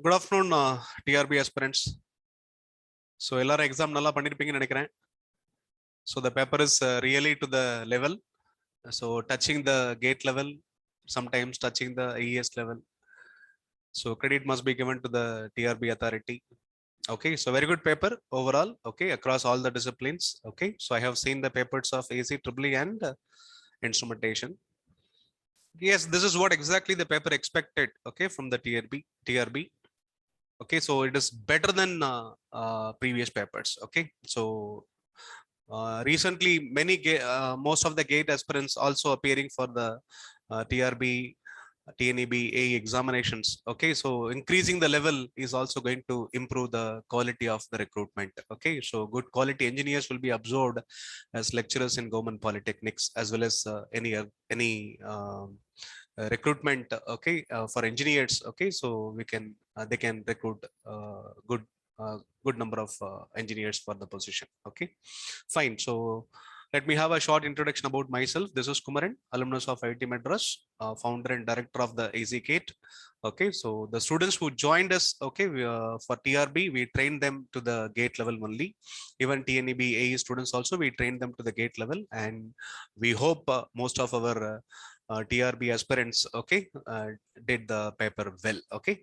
Good afternoon, TRB aspirants. So, எல்லாரும் exam நல்லா பண்ணிருப்பீங்கன்னு நினைக்கிறேன். So, the paper is really to the level. So, touching the gate level, sometimes touching the AES level. So, credit must be given to the TRB authority. Okay, so very good paper overall. Okay, across all the disciplines. Okay, so I have seen the papers of AC, EEE, and instrumentation. Yes, this is what exactly the paper expected. Okay, from the TRB. Okay, so it is better than previous papers. Okay, so recently most of the gate aspirants also appearing for the TRB, TNEB, AE examinations. Okay, so increasing the level is also going to improve the quality of the recruitment. Okay, so good quality engineers will be absorbed as lecturers in government polytechnics, as well as any recruitment. Okay, for engineers. Okay, so they can recruit good number of engineers for the position. Okay, fine. So let me have a short introduction about myself. This is Kumaran, alumnus of IIT Madras, founder and director of the AZGate. Okay, so the students who joined us, okay, for TRB, we trained them to the gate level only. Even TNEB AE students also, we trained them to the gate level, and we hope most of our TRB aspirants, okay, did the paper well. Okay,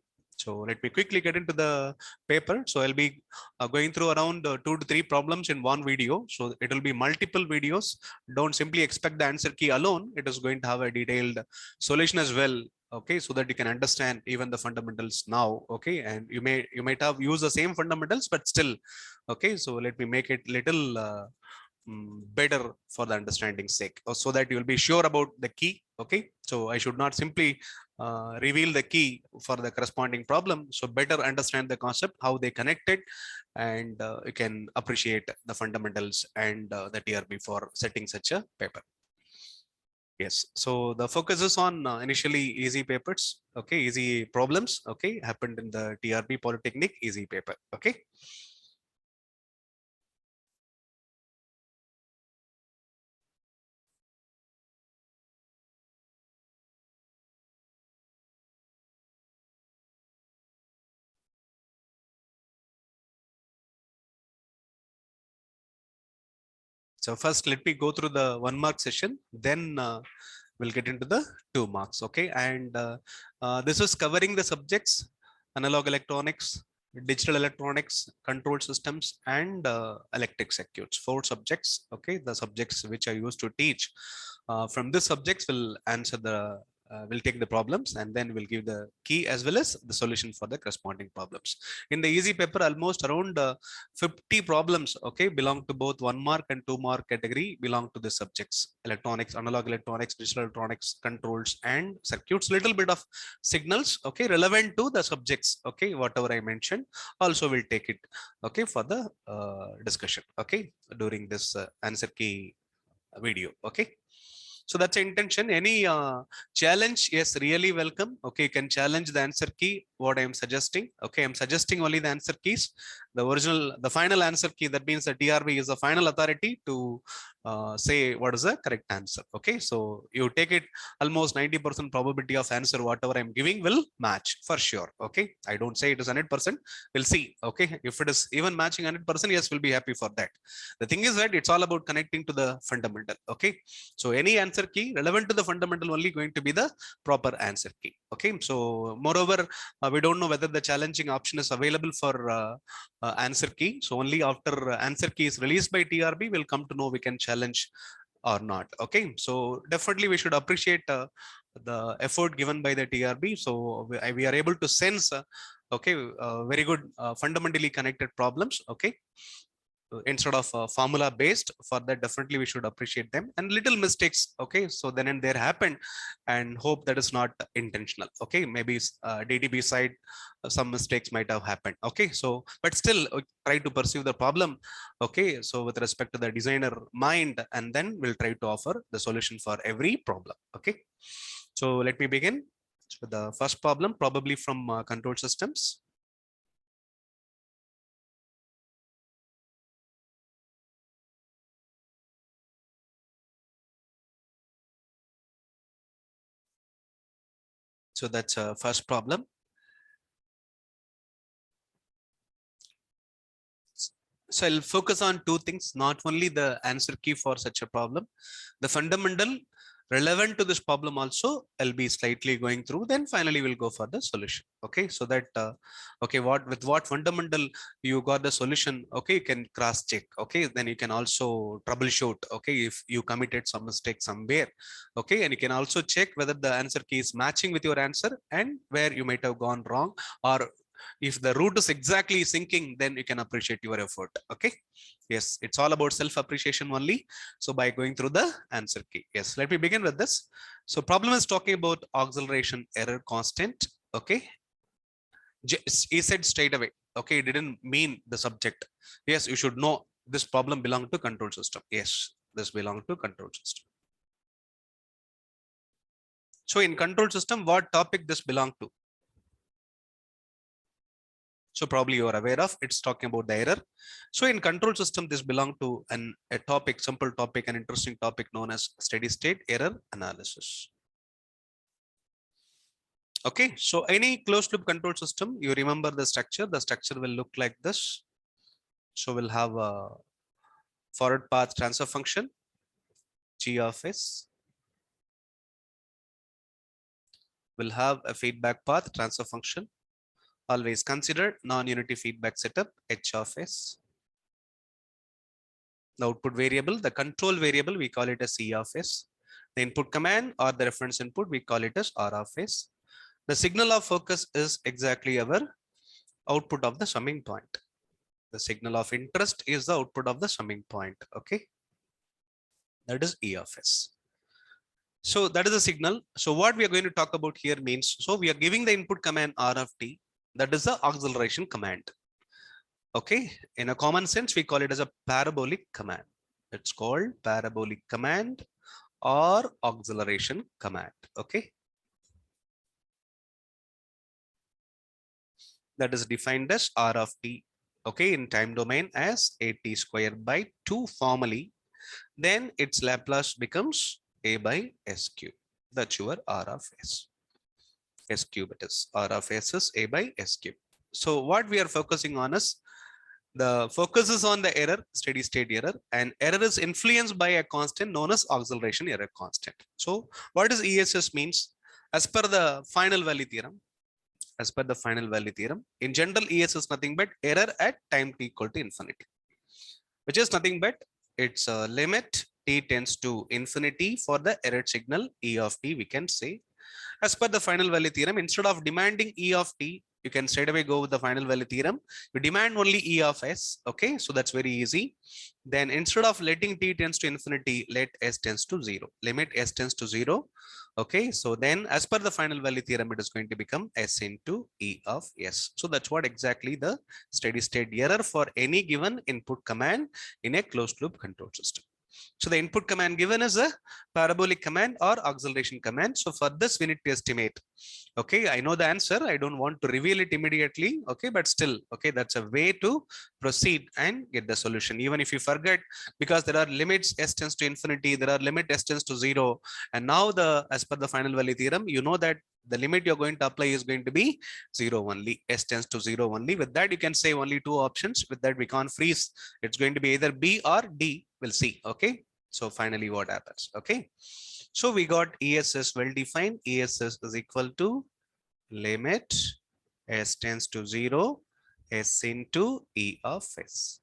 so let me quickly get into the paper. So I'll be going through around 2 to 3 problems in one video. So it will be multiple videos. Don't simply expect the answer key alone. It is going to have a detailed solution as well. Okay, so that you can understand even the fundamentals now. Okay, and you might have used the same fundamentals, but still. Okay, so let me make it little better for the understanding sake, so that you will be sure about the key. Okay, so I should not simply reveal the key for the corresponding problem. So better understand the concept, how they connected, and you can appreciate the fundamentals and the TRB for setting such a paper. Yes, so the focus is on initially easy papers. Okay, easy problems. Okay, happened in the TRB Polytechnic easy paper. Okay. So first, let me go through the 1 mark session, then we'll get into the 2 marks. Okay, and this is covering the subjects: analog electronics, digital electronics, control systems, and electric circuits. 4 subjects. Okay, the subjects which I used to teach. From this subjects will answer the we'll take the problems, and then we'll give the key as well as the solution for the corresponding problems. In the easy paper, almost around 50 problems, okay, belong to both 1 mark and 2 mark category, belong to the subjects: electronics, analog electronics, digital electronics, controls, and circuits. Little bit of signals, okay, relevant to the subjects. Okay, whatever I mentioned, also will take it, okay, for the discussion, okay, during this answer key video. Okay, so that's the intention. Any challenge, yes, really welcome. Okay, you can challenge the answer key, what I am suggesting. Okay, I'm suggesting only the answer keys. The original, the final answer key, that means the TRB is the final authority to say what is the correct answer. Okay, so you take it, almost 90% probability of answer whatever I'm giving will match for sure. Okay, I don't say it is 100%. We'll see. Okay, if it is even matching 100%, yes, we'll be happy for that. The thing is that it's all about connecting to the fundamental. Okay, so any answer key relevant to the fundamental only going to be the proper answer key. Okay, so moreover, we don't know whether the challenging option is available for answer key. So only after answer key is released by TRB, we'll come to know we can challenge or not. Okay, so definitely we should appreciate the effort given by the TRB. So we are able to sense okay, very good fundamentally connected problems. Okay, instead of formula based. For that, definitely we should appreciate them. And little mistakes, okay, so then and there happened, and hope that is not intentional. Okay, maybe DDB side some mistakes might have happened. Okay, so but still try to pursue the problem. Okay, so with respect to the designer mind, and then we'll try to offer the solution for every problem. Okay, so let me begin with the first problem, probably from control systems. So that's first problem. So I'll focus on two things, not only the answer key for such a problem, the fundamental relevant to this problem also I'll be slightly going through, then finally we'll go for the solution. Okay, so that okay, what fundamental you got the solution, okay, you can cross check, okay, then you can also troubleshoot, okay, if you committed some mistake somewhere, okay, and you can also check whether the answer key is matching with your answer and where you might have gone wrong, or if the route is exactly syncing, then you can appreciate your effort. Okay, yes, it's all about self appreciation only. So by going through the answer key, yes, let me begin with this. So problem is talking about acceleration error constant. Okay, he said straight away, okay, it didn't mean the subject. Yes, you should know this problem belong to control system. Yes, this belong to control system. So in control system, what topic this belong to? So probably you are aware of, it's talking about the error. So in control system, this belong to a topic, simple topic, an interesting topic known as steady state error analysis. Okay, so any closed loop control system, you remember the structure will look like this. So we'll have a forward path transfer function, G of S. We'll have a feedback path transfer function, always consider non-unity feedback setup, H of S. The output variable, the control variable, we call it as C of S. The input command or the reference input, we call it as R of S. The signal of focus is exactly our output of the summing point. The signal of interest is the output of the summing point. Okay, that is E of S. So that is the signal. So what we are going to talk about here means, so we are giving the input command R of T, that is the acceleration command. Okay, in a common sense, we call it as a parabolic command. It's called parabolic command or acceleration command. Okay, that is defined as R of T. Okay, in time domain as AT square by 2 formally, then its Laplace becomes A by S cube. That's your R of S. S cube, it is R of S is A by S cube. So what we are focusing on is, the focus is on the error, steady state error, and error is influenced by a constant known as acceleration error constant. So what does ESS means? As per the final value theorem, in general, ES is nothing but error at time t equal to infinity, which is nothing but its limit t tends to infinity for the error signal E of t, we can say. As per the final value theorem, instead of demanding E of t, you can straight away go with the final value theorem. You demand only E of S. Okay, so that's very easy. Then instead of letting t tends to infinity, let S tends to 0. Limit S tends to 0. Okay, so then as per the final value theorem, it is going to become S into E of S. So that's what exactly the steady state error for any given input command in a closed loop control system. So the input command given is a parabolic command or acceleration command. So for this, we need to estimate. Okay, I know the answer. I don't want to reveal it immediately. Okay, but still, okay, that's a way to proceed and get the solution. Even if you forget, because there are limits S tends to infinity, there are limit S tends to 0. And now as per the final value theorem, you know that the limit you're going to apply is going to be 0 only. S tends to 0 only. With that, you can say only two options. With that, we can't freeze. It's going to be either B or D. We'll see. Okay, so finally what happens? Okay, so we got ESS well defined. ESS is equal to limit S tends to 0 S into E of S.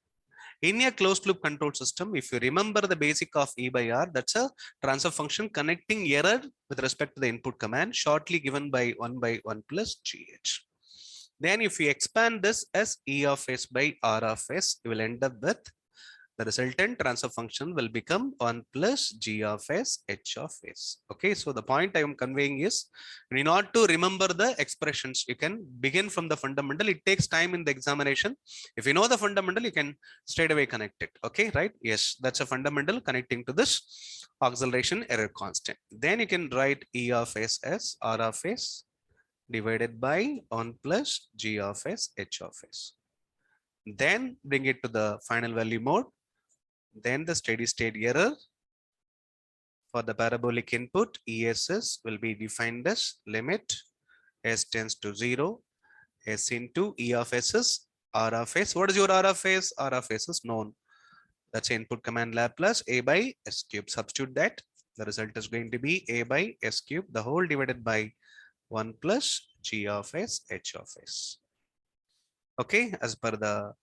In a closed loop control system, if you remember the basic of E by R, that's a transfer function connecting error with respect to the input command, shortly given by 1 by 1 plus GH. Then if you expand this as E of S by R of S, you will end up with the resultant transfer function will become 1 plus G of S H of S. Okay, so the point I am conveying is, in order to remember the expressions, you can begin from the fundamental. It takes time in the examination. If you know the fundamental, you can straight away connect it. Okay, right? Yes, that's a fundamental connecting to this acceleration error constant. Then you can write E of S as R of S divided by 1 plus G of S H of S. Then bring it to the final value mode. Then the steady state error for the parabolic input ESS will be defined as limit S tends to 0 S into E of S is R of s. What is your R of s? R of s is known. That's input command Laplace a by s cube. Substitute that. The result is going to be a by s cube, the whole divided by 1 plus g of s h of s. Okay, as per the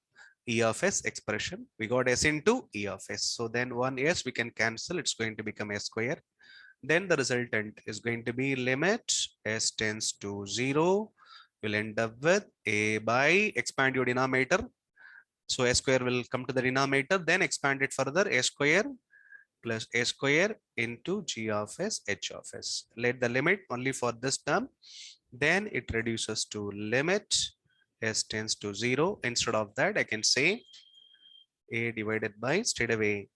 E of s expression, we got s into E of s. So then one s we can cancel. It's going to become s square. Then the resultant is going to be limit s tends to 0. We'll end up with a by, expand your denominator. So s square will come to the denominator, then expand it further, a square plus a square into g of s h of s. Let the limit only for this term. Then it reduces to limit s tends to 0. Instead of that, I can say a divided by, straight away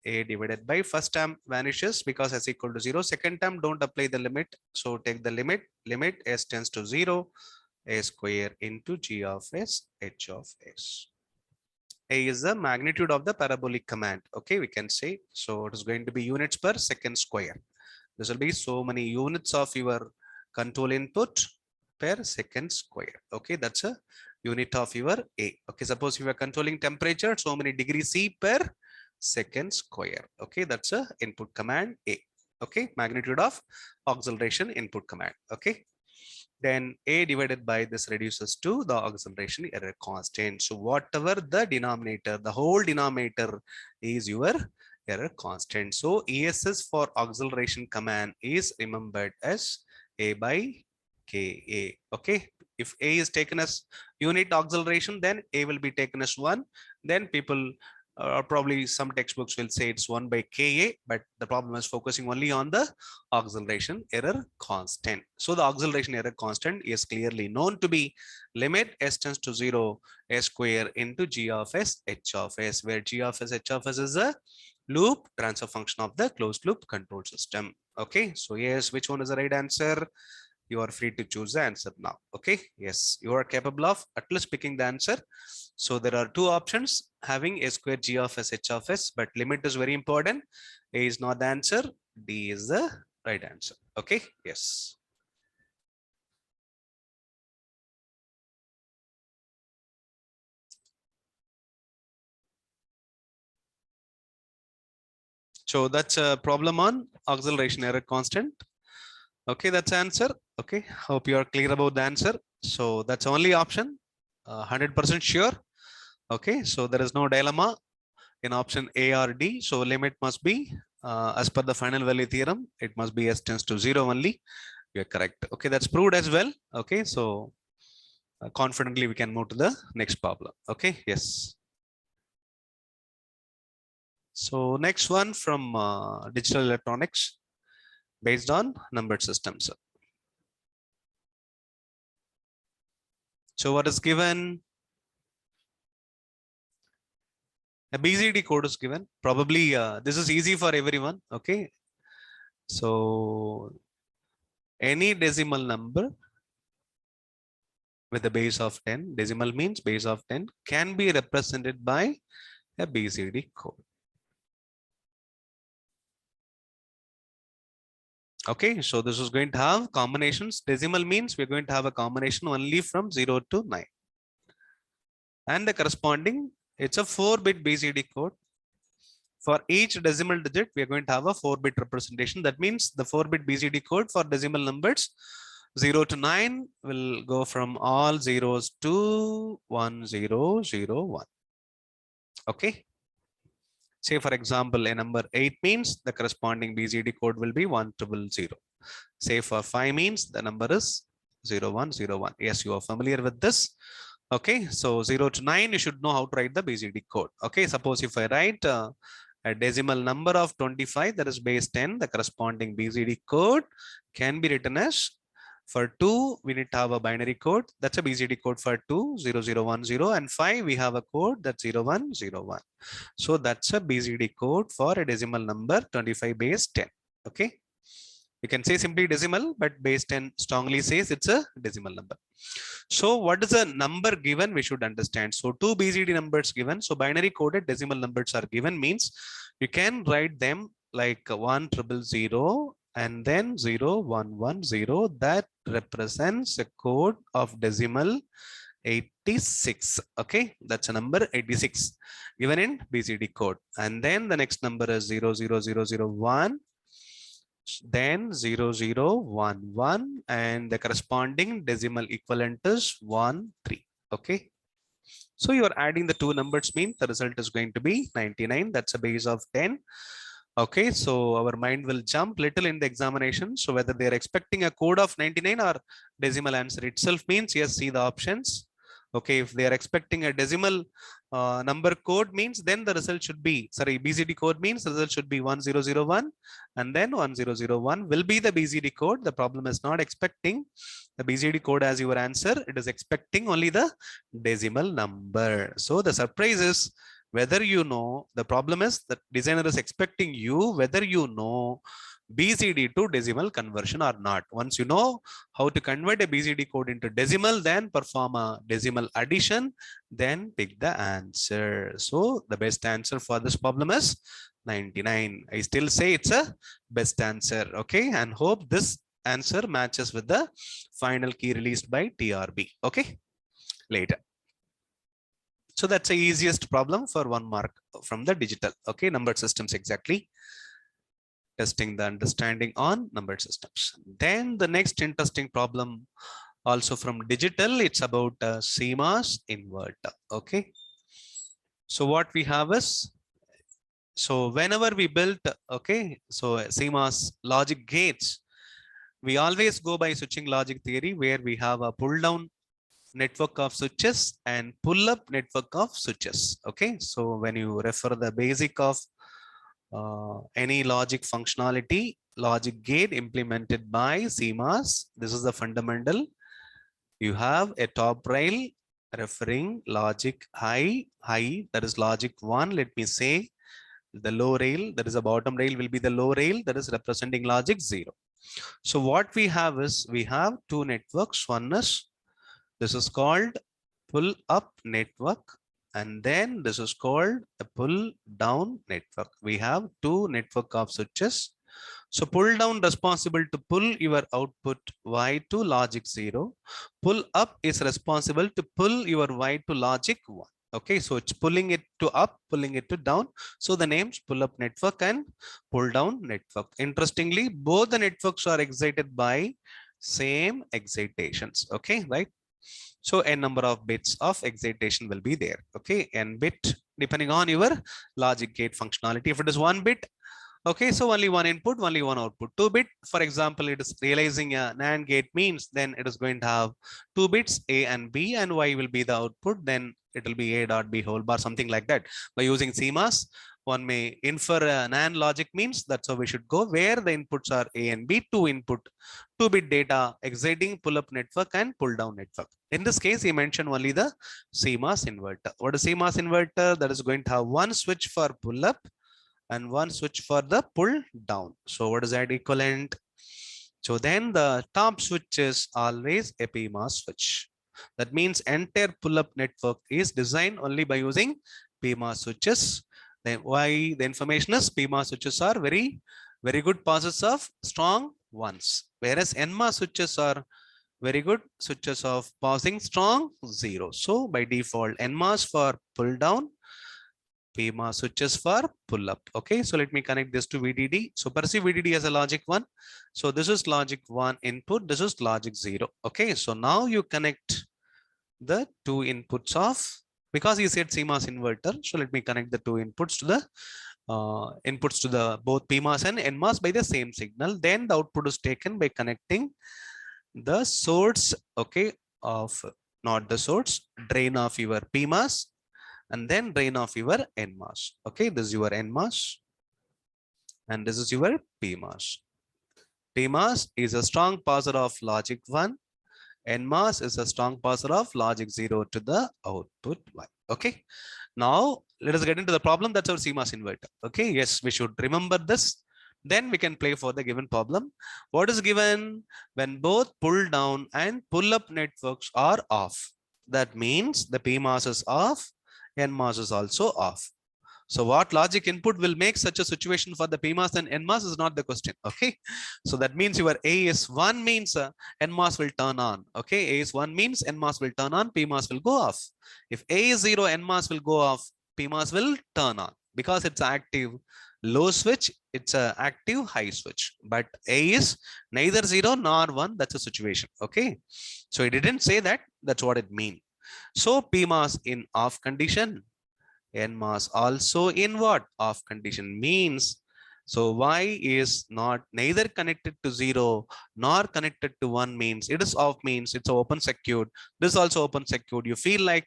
a divided by, first term vanishes because s equal to 0. Second term, don't apply the limit. So take the limit s tends to 0, a square into g of s h of s. A is the magnitude of the parabolic command. Okay, we can say. So it is going to be units per second square. This will be so many units of your control input per second square. Okay, that's a unit of your A. Okay, suppose you are controlling temperature, so many degrees C per second square. Okay, that's a input command A. Okay, magnitude of acceleration input command. Okay, then A divided by this reduces to the acceleration error constant. So whatever the denominator, the whole denominator is your error constant. So ESS for acceleration command is remembered as A by KA. Okay, if A is taken as unit acceleration, then A will be taken as 1. Then people probably some textbooks will say it's 1 by KA, but the problem is focusing only on the acceleration error constant. So the acceleration error constant is clearly known to be limit s tends to 0, s square into g of s h of s, where g of s h of s is a loop transfer function of the closed loop control system. Okay, so yes, which one is the right answer? You are free to choose the answer now. Okay, yes, you are capable of at least picking the answer. So there are two options, having a square g of s h of s, but limit is very important. A is not the answer, D is the right answer. Okay, yes. So that's a problem on acceleration error constant. Okay, that's answer. Okay, hope you are clear about the answer. So that's only option, 100% sure. Okay, so there is no dilemma in option A or D. So limit must be as per the final value theorem, it must be s tends to 0 only. You're correct. Okay, that's proved as well. Okay, so confidently we can move to the next problem. Okay, yes. So next one from digital electronics based on numbered systems. So what is given? A BCD code is given. Probably this is easy for everyone. Okay, so any decimal number with a base of 10, decimal means base of 10, can be represented by a BCD code. Okay, so this is going to have combinations. Decimal means we're going to have a combination only from 0 to 9. And the corresponding, it's a 4-bit BCD code. For each decimal digit, we are going to have a 4-bit representation. That means the 4-bit BCD code for decimal numbers 0 to 9 will go from all zeros to 1001. Okay. Say for example, a number 8 means the corresponding BCD code will be 1000. Say for 5 means the number is 0101. Yes, you are familiar with this. Okay, so 0 to 9, you should know how to write the BCD code. Okay, suppose if I write a decimal number of 25, that is base 10, the corresponding BCD code can be written as, for 2, we need to have a binary code. That's a BCD code for 2, 0010, and 5, we have a code that's 0101. So that's a BCD code for a decimal number 25 base 10. Okay. You can say simply decimal, but base 10 strongly says it's a decimal number. So what is a number given? We should understand. So two BCD numbers given. So binary coded decimal numbers are given means you can write them like 1000 and then 0110. That represents a code of decimal 86. Okay, that's a number 86 given in BCD code. And then the next number is 00001, then 0011, and the corresponding decimal equivalent is 13. Okay, so you're adding the two numbers, means the result is going to be 99. That's a base of 10. Okay, so our mind will jump little in the examination. So whether they're expecting a code of 99 or decimal answer itself, means yes, see the options. Okay, if they are expecting a decimal number code, means then the result should be, sorry, BCD code means the result should be 1001, and then 1001 will be the BCD code. The problem is not expecting the BCD code as your answer. It is expecting only the decimal number. So the surprise is, whether you know, the problem is that designer is expecting you whether you know BCD to decimal conversion or not. Once you know how to convert a BCD code into decimal, then perform a decimal addition, then pick the answer. So the best answer for this problem is 99. I still say it's a best answer. Okay, and hope this answer matches with the final key released by TRB. Okay, later. So that's the easiest problem for 1 mark from the digital. Okay, number systems exactly. Testing the understanding on number systems. Then the next interesting problem also from digital, it's about CMOS inverter. Okay, so what we have is, so whenever we built, okay, so CMOS logic gates, we always go by switching logic theory, where we have a pull down network of switches and pull up network of switches. Okay, so when you refer the basic of any logic functionality, logic gate implemented by CMOS, this is the fundamental. You have a top rail referring logic high, that is logic 1. Let me say the low rail, that is a bottom rail, will be the low rail, that is representing logic 0. So what we have is, we have two networks. One is, this is called pull up network, and then this is called a pull down network. We have two network of switches. So pull down responsible to pull your output Y to logic 0. Pull up is responsible to pull your Y to logic 1. Okay, so it's pulling it to up, pulling it to down. So the names pull up network and pull down network. Interestingly, both the networks are excited by same excitations. Okay, right? So a number of bits of excitation will be there. Okay, and bit depending on your logic gate functionality. If it is 1 bit, okay, so only one input, only one output. 2 bit, for example, it is realizing a NAND gate, means then it is going to have 2 bits A and B, and Y will be the output. Then it will be A dot B whole bar, something like that. By using CMOS, one may infer a NAND logic, means that's how we should go, where the inputs are A and B, 2 input, 2-bit data, exciting pull up network and pull down network. In this case, he mentioned only the CMOS inverter. What is CMOS inverter? That is going to have one switch for pull up and one switch for the pull down. So what is that equivalent? So then the top switch is always a PMOS switch. That means entire pull up network is designed only by using PMOS switches. Then why the information is, PMOS switches are very good passes of strong ones, whereas NMOS switches are very good switches of passing strong 0. So by default, NMOS for pull down, PMOS switches for pull up. Okay, so let me connect this to VDD. So perceive VDD as a logic 1. So this is logic 1 input, this is logic 0. Okay, so now you connect the two inputs of, because you said CMOS inverter, so let me connect the two inputs to the both PMOS and NMOS by the same signal. Then the output is taken by connecting the source, okay, of, not the source, drain of your PMOS, and then drain of your NMOS. Okay, this is your NMOS and this is your PMOS. PMOS is a strong passer of logic 1. NMOS is a strong passer of logic 0 to the output 1. Okay, now let us get into the problem. That's our CMOS inverter. Okay, yes, we should remember this. Then we can play for the given problem. What is given? When both pull down and pull up networks are off, that means the PMOS is off, NMOS is also off. So what logic input will make such a situation for the PMOS and NMOS is not the question. Okay. So that means your A is 1 means NMOS will turn on. Okay. A is 1 means NMOS will turn on, PMOS will go off. If A is 0, NMOS will go off, PMOS will turn on because it's active low switch, it's a active high switch. But A is neither 0 nor 1. That's a situation. Okay. So it didn't say that. That's what it means. So PMOS in off condition, NMOS also in what? Off condition means. So Y is not neither connected to 0 nor connected to 1 means it is off, means it's open circuit. This is also open circuit. You feel like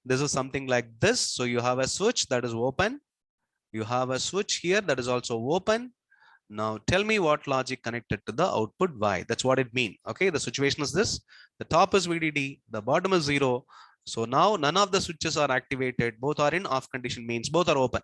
this is something like this. So you have a switch that is open. You have a switch here that is also open. Now tell me what logic connected to the output Y. That's what it means. Okay, the situation is this. The top is VDD, the bottom is 0. So now none of the switches are activated. Both are in off condition, means both are open.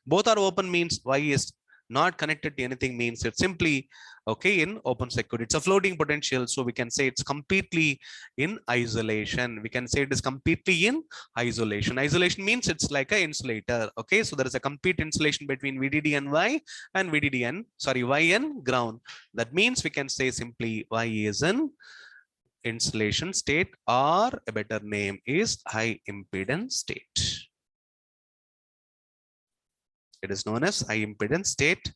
Both are open means Y is not connected to anything, means it's simply okay in open circuit. It's a floating potential. So we can say it's completely in isolation. We can say it is completely in isolation. Isolation means it's like an insulator. Okay, so there is a complete insulation between VDD and Y and VDD and Y and ground. That means we can say simply Y is in insulation state, or a better name is high impedance state. It is known as high impedance state,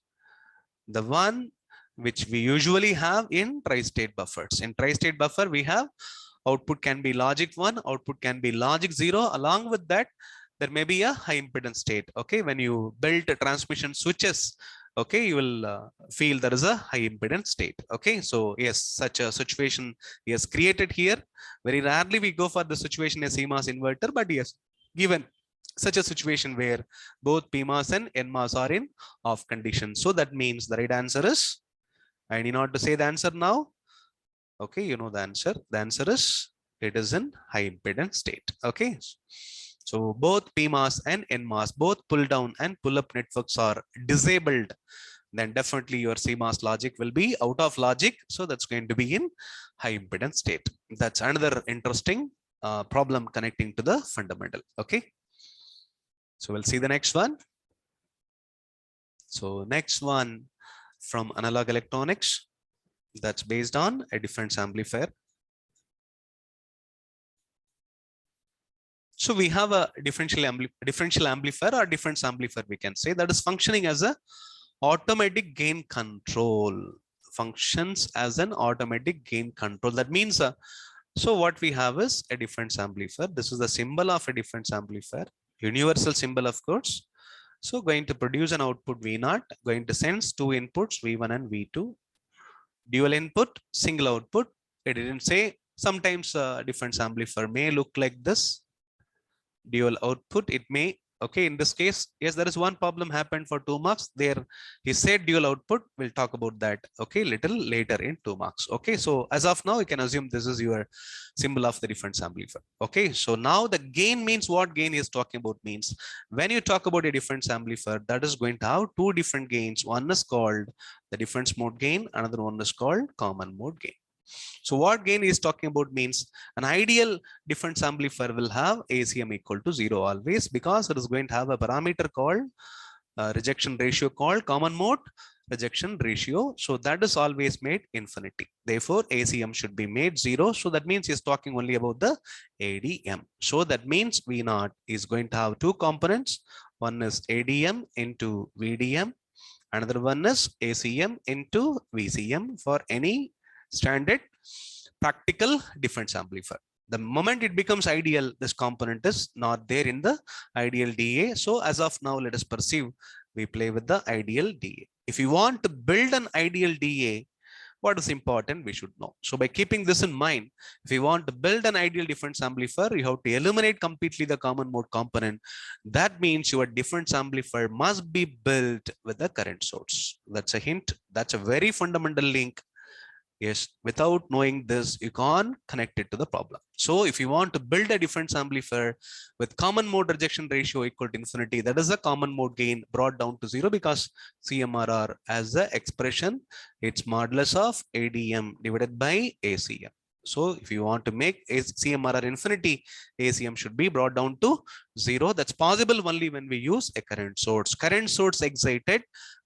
the one which we usually have in tri-state buffers. In tri-state buffer, we have output can be logic 1, output can be logic 0. Along with that, there may be a high impedance state. Okay, when you build transmission switches, okay, you will feel there is a high impedance state. Okay, so yes, such a situation is created here. Very rarely we go for the situation as CMOS inverter, but yes, given such a situation where both PMOS and NMOS are in off condition. So that means the right answer is, I need not to say the answer now. Okay, you know the answer. The answer is, it is in high impedance state. Okay. So both PMOS and NMOS, both pull down and pull up networks are disabled, then definitely your CMOS logic will be out of logic. So that's going to be in high impedance state. That's another interesting problem connecting to the fundamental. Okay. So we'll see the next one. So next one from analog electronics, that's based on a difference amplifier. So we have a differential amplifier or difference amplifier, we can say, that is functioning as a automatic gain control. Functions as an automatic gain control. That means, so what we have is a difference amplifier. This is the symbol of a difference amplifier, universal symbol, of course. So going to produce an output V0, going to sense two inputs V1 and V2. Dual input, single output. It didn't say. Sometimes difference amplifier may look like this. Dual output, it may. Okay, in this case, yes, there is one problem happened for 2 marks. There he said dual output. We'll talk about that, okay, little later in 2 marks. Okay, so as of now, you can assume this is your symbol of the difference amplifier. Okay, so now the gain means, what gain is talking about means, when you talk about a difference amplifier, that is going to have two different gains. One is called the difference mode gain, another one is called common mode gain. So what gain is talking about means, an ideal difference amplifier will have ACM equal to 0 always, because it is going to have a parameter called rejection ratio called common mode rejection ratio. So that is always made infinity. Therefore, ACM should be made 0. So that means he's talking only about the ADM. So that means V0 is going to have two components. One is ADM into VDM. Another one is ACM into VCM for any standard practical difference amplifier. The moment it becomes ideal, this component is not there in the ideal DA. So as of now, let us perceive we play with the ideal DA. If you want to build an ideal DA, what is important we should know. So by keeping this in mind, if you want to build an ideal difference amplifier, you have to eliminate completely the common mode component. That means your difference amplifier must be built with the current source. That's a hint. That's a very fundamental link. Yes, without knowing this, you can't connect it to the problem. So if you want to build a difference amplifier with common mode rejection ratio equal to infinity, that is a common mode gain brought down to 0, because CMRR as the expression, it's modulus of ADM divided by ACM. So if you want to make CMRR infinity, ACM should be brought down to 0. That's possible only when we use a current source. Current source excited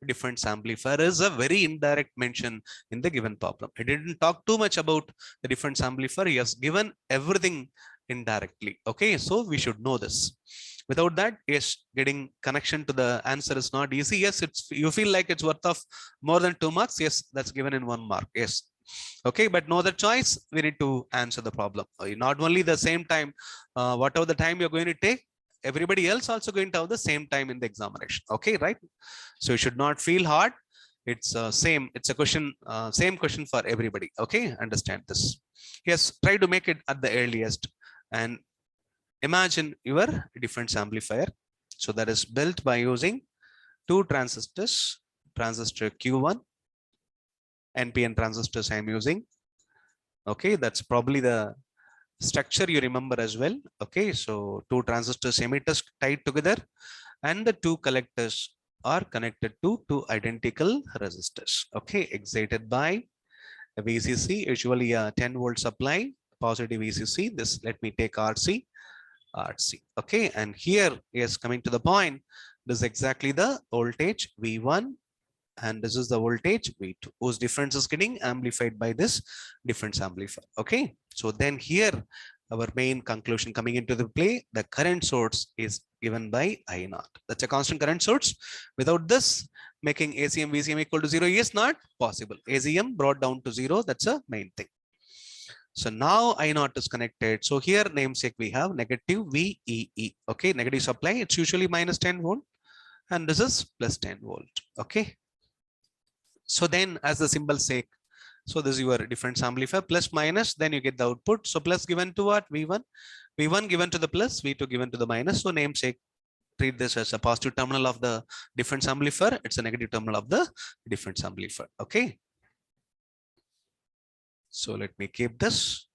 difference amplifier is a very indirect mention in the given problem. It didn't talk too much about the difference amplifier. He has given everything indirectly. Okay, so we should know this. Without that, yes, getting connection to the answer is not easy. Yes, it's, you feel like it's worth of more than 2 marks. Yes, that's given in 1 mark. Yes. Okay, but no other choice. We need to answer the problem. Not only the same time, whatever the time you're going to take, everybody else also going to have the same time in the examination. Okay, right? So you should not feel hard. It's same. It's a question, same question for everybody. Okay, understand this. Yes, try to make it at the earliest. And imagine your difference amplifier. So that is built by using 2 transistors, transistor Q1, NPN transistors I'm using. Okay, that's probably the structure you remember as well. Okay, so 2 transistors emitters tied together, and the 2 collectors are connected to 2 identical resistors. Okay, excited by a VCC, usually a 10 volt supply, positive VCC. This, let me take RC. Okay, and here is coming to the point. This is exactly the voltage V1, and this is the voltage V2, whose difference is getting amplified by this difference amplifier. Okay, so then here our main conclusion coming into the play, the current source is given by I0. That's a constant current source. Without this, making ACM VCM equal to 0 is not possible. ACM brought down to 0, that's a main thing. So now I0 is connected. So here namesake we have negative VEE. Okay, negative supply, it's usually minus 10 volt, and this is plus 10 volt. Okay. So then, as the symbol sake, so this is your difference amplifier, plus minus, then you get the output. So plus given to what? V1, V1 given to the plus, V2 given to the minus. So namesake, treat this as a positive terminal of the difference amplifier. It's a negative terminal of the difference amplifier. Okay. So let me keep this.